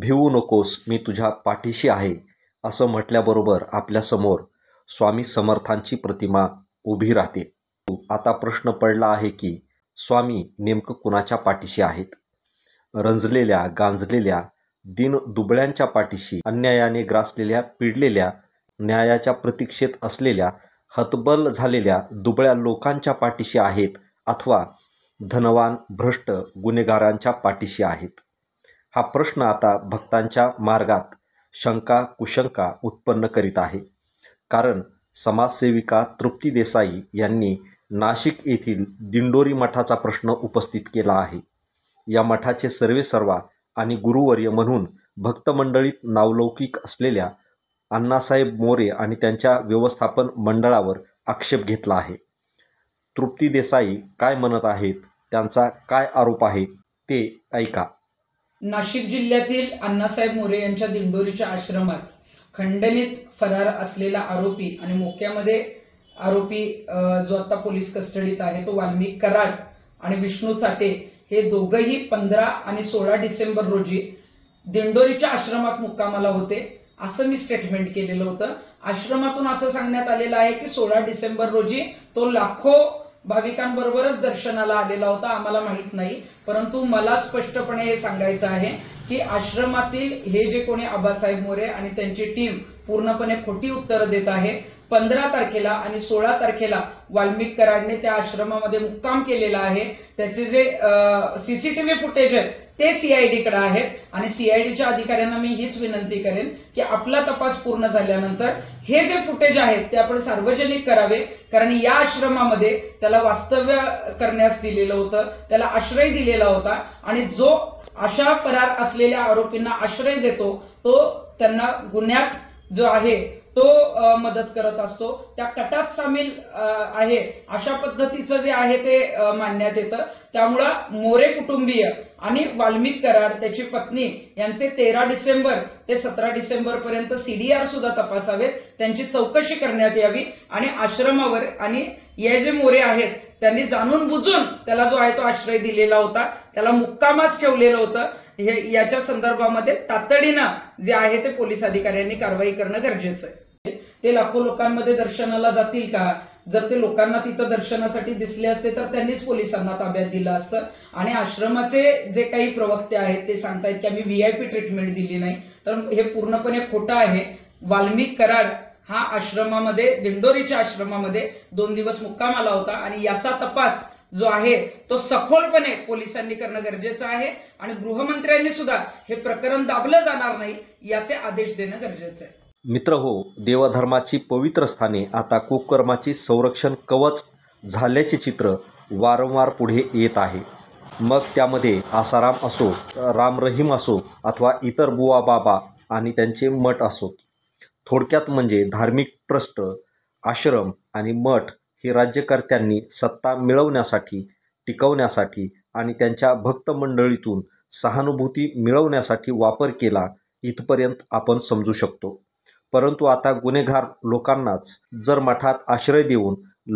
भिवू नकोस, मी तुझ्या पाठीशी आहे, असं म्हटल्याबरोबर आपल्यासमोर स्वामी समर्थांची प्रतिमा उभी राहते. आता प्रश्न पडला आहे की स्वामी नेमकं कुणाच्या पाठीशी आहेत? रंजलेल्या, गांजलेल्या, दीनदुबळ्यांच्या पाठीशी, अन्यायाने ग्रासलेल्या, पिडलेल्या, न्यायाच्या प्रतीक्षेत असलेल्या, हतबल झालेल्या दुबळ्या लोकांच्या पाठीशी आहेत, अथवा धनवान, भ्रष्ट, गुन्हेगारांच्या पाठीशी आहेत? हा प्रश्न आता भक्तांच्या मार्गात शंका कुशंका उत्पन्न करीत आहे. कारण समाजसेविका तृप्ती देसाई यांनी नाशिक येथील दिंडोरी मठाचा प्रश्न उपस्थित केला आहे. या मठाचे सर्वेसर्वा आणि गुरुवर्य म्हणून भक्तमंडळीत नावलौकिक असलेल्या अण्णासाहेब मोरे आणि त्यांच्या व्यवस्थापन मंडळावर आक्षेप घेतला आहे. तृप्ती देसाई काय म्हणत आहेत, त्यांचा काय आरोप आहे ते ऐका. नाशिक जिल्ह्यातील अण्णासाहेब मोरे यांच्या दिंडोरीच्या आश्रमात खंडणीत फरार असलेला आरोपी आणि मोक्यामध्ये आरोपी जो आता पोलीस कस्टडीत आहे तो वाल्मिक कराड आणि विष्णू चाटे हे दोघंही 15 आणि 16 डिसेंबर रोजी दिंडोरीच्या आश्रमात मुक्कामाला होते असं मी स्टेटमेंट केलेलं होतं. आश्रमातून असं सांगण्यात आलेलं आहे की 16 डिसेंबर रोजी तो लाखो भाविकांबरोबरच दर्शनाला आलेला होता. आम्हाला माहित नाही, परंतु मला स्पष्टपणे हे सांगायचं आहे की आश्रमातील हे जे कोणी आबासाहेब मोरे आणि त्यांची टीम पूर्णपणे खोटी उत्तरं देत आहे. 15 तारखेला आणि 16 तारखेला वाल्मिक कराडने त्या आश्रमामध्ये मुक्काम केलेला आहे. त्याचे जे सीसीटीव्ही फुटेज आहे ते सीआयडी कडे आहेत आणि सीआयडीच्या अधिकाऱ्यांना मी हीच विनंती करेन की आपला तपास पूर्ण झाल्यानंतर हे जे फुटेज आहेत ते आपण सार्वजनिक करावे. कारण या आश्रमामध्ये त्याला वास्तव्य करण्यास दिलेलं होतं, त्याला आश्रय दिलेला होता आणि जो अशा फरार असलेल्या आरोपींना आश्रय देतो तो त्यांना गुन्ह्यात जो आहे तो मदत करत असतो, त्या कटात सामील आहे अशा पद्धतीचं जे आहे ते मानण्यात येतं. त्यामुळं मोरे कुटुंबीय आणि वाल्मिक कराड त्याची पत्नी यांचे 13 डिसेंबर ते 17 डिसेंबर पर्यंत CDR सुद्धा तपासावेत, त्यांची चौकशी करण्यात यावी आणि आश्रमावर आणि हे जे मोरे आहेत त्यांनी जाणून बुजून त्याला जो आहे तो आश्रय दिलेला होता, त्याला मुक्कामाच ठेवलेलं होतं, हे याच्या संदर्भामध्ये तातडीनं जे आहे ते पोलीस अधिकाऱ्यांनी कारवाई करणं गरजेचं आहे. ते लाखो लोकांमध्ये दर्शनाला जातील का? जर ते लोकांना तिथं दर्शनासाठी दिसले असते तर त्यांनीच पोलिसांना ताब्यात दिलं असतं. आणि आश्रमाचे जे काही प्रवक्ते आहेत ते सांगतायत की आम्ही VIP ट्रीटमेंट दिली नाही, तर हे पूर्णपणे खोटं आहे. वाल्मिक कराड हा आश्रमामध्ये दिंडोरीच्या आश्रमामध्ये 2 दिवस मुक्कामाला होता आणि याचा तपास जो आहे तो सखोलपणे पोलिसांनी करणं गरजेचं आहे आणि गृहमंत्र्यांनी सुद्धा हे प्रकरण दाबलं जाणार नाही याचे आदेश देणं गरजेचं आहे. मित्रहो, देवधर्माची पवित्र स्थाने आता कुकर्माची संरक्षण कवच झाल्याचे चित्र वारंवार पुढे येत आहे. मग त्यामध्ये आसाराम असो, राम रहीम असो अथवा इतर बुवा बाबा आणि त्यांचे मठ असोत. थोडक्यात म्हणजे धार्मिक ट्रस्ट, आश्रम आणि मठ हे राज्यकर्त्यांनी सत्ता मिळवण्यासाठी, टिकवण्यासाठी आणि त्यांच्या भक्त मंडळीतून सहानुभूती मिळवण्यासाठी वापर केला इथपर्यंत आपण समजू शकतो. परंतु आता गुन्हेगार लोकांनाच जर मठात आश्रय देऊन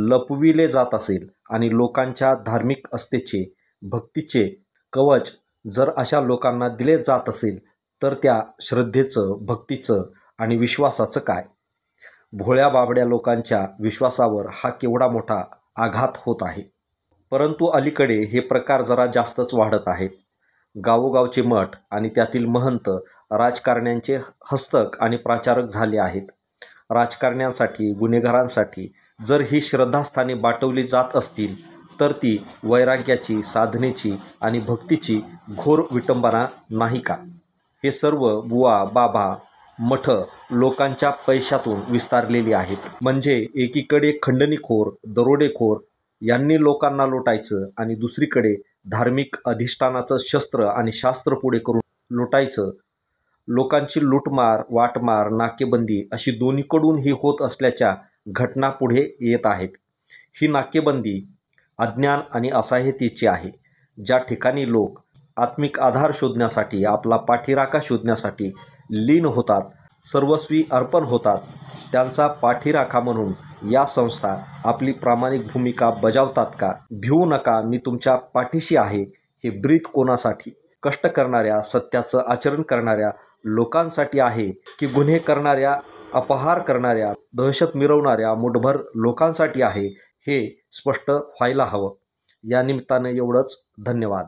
लपविले जात असेल आणि लोकांच्या धार्मिक आस्थेचे, भक्तीचे कवच जर अशा लोकांना दिले जात असेल तर त्या श्रद्धेचं, भक्तीचं आणि विश्वासाचं काय? भोळ्या बाबड्या लोकांच्या विश्वासावर हा केवढा मोठा आघात होत आहे. परंतु अलीकडे हे प्रकार जरा जास्तच वाढत आहेत. गावोगावचे मठ आणि त्यातील महंत राजकारण्यांचे हस्तक आणि प्राचारक झाले आहेत. राजकारण्यांसाठी, गुन्हेगारांसाठी जर ही श्रद्धास्थाने बाटवली जात असतील तर ती वैराग्याची, साधनेची आणि भक्तीची घोर विटंबना नाही का? हे सर्व बुवा बाबा मठ लोकांच्या पैशातून विस्तारलेली आहेत. म्हणजे एकीकडे खंडणीखोर, दरोडेखोर यांनी लोकांना लुटायचं आणि दुसरीकडे धार्मिक अधिष्ठानाचं शस्त्र आणि शास्त्र पुढे करून लुटायचं. लोकांची लूटमार, वाटमार, नाकेबंदी अशी दोन्हीकडून ही होत असल्याच्या घटना पुढे येत आहेत. ही नाकेबंदी अज्ञान आणि असहाय्यतेची आहे. ज्या ठिकाणी लोक आत्मिक आधार शोधण्यासाठी, आपला पाठीराखा शोधण्यासाठी लीन होतात, सर्वस्वी अर्पण होतात, त्यांचा पाठीराखा म्हणून या संस्था आपली प्रामाणिक भूमिका बजावतात का? भिवू नका, मी तुमच्या पाठीशी आहे हे ब्रीद कोणासाठी? कष्ट करणाऱ्या, सत्याचं आचरण करणाऱ्या लोकांसाठी आहे की गुन्हे करणाऱ्या, अपहार करणाऱ्या, दहशत मिरवणाऱ्या मुठभर लोकांसाठी आहे, हे स्पष्ट व्हायला हवं. या निमित्तानं एवढंच. धन्यवाद.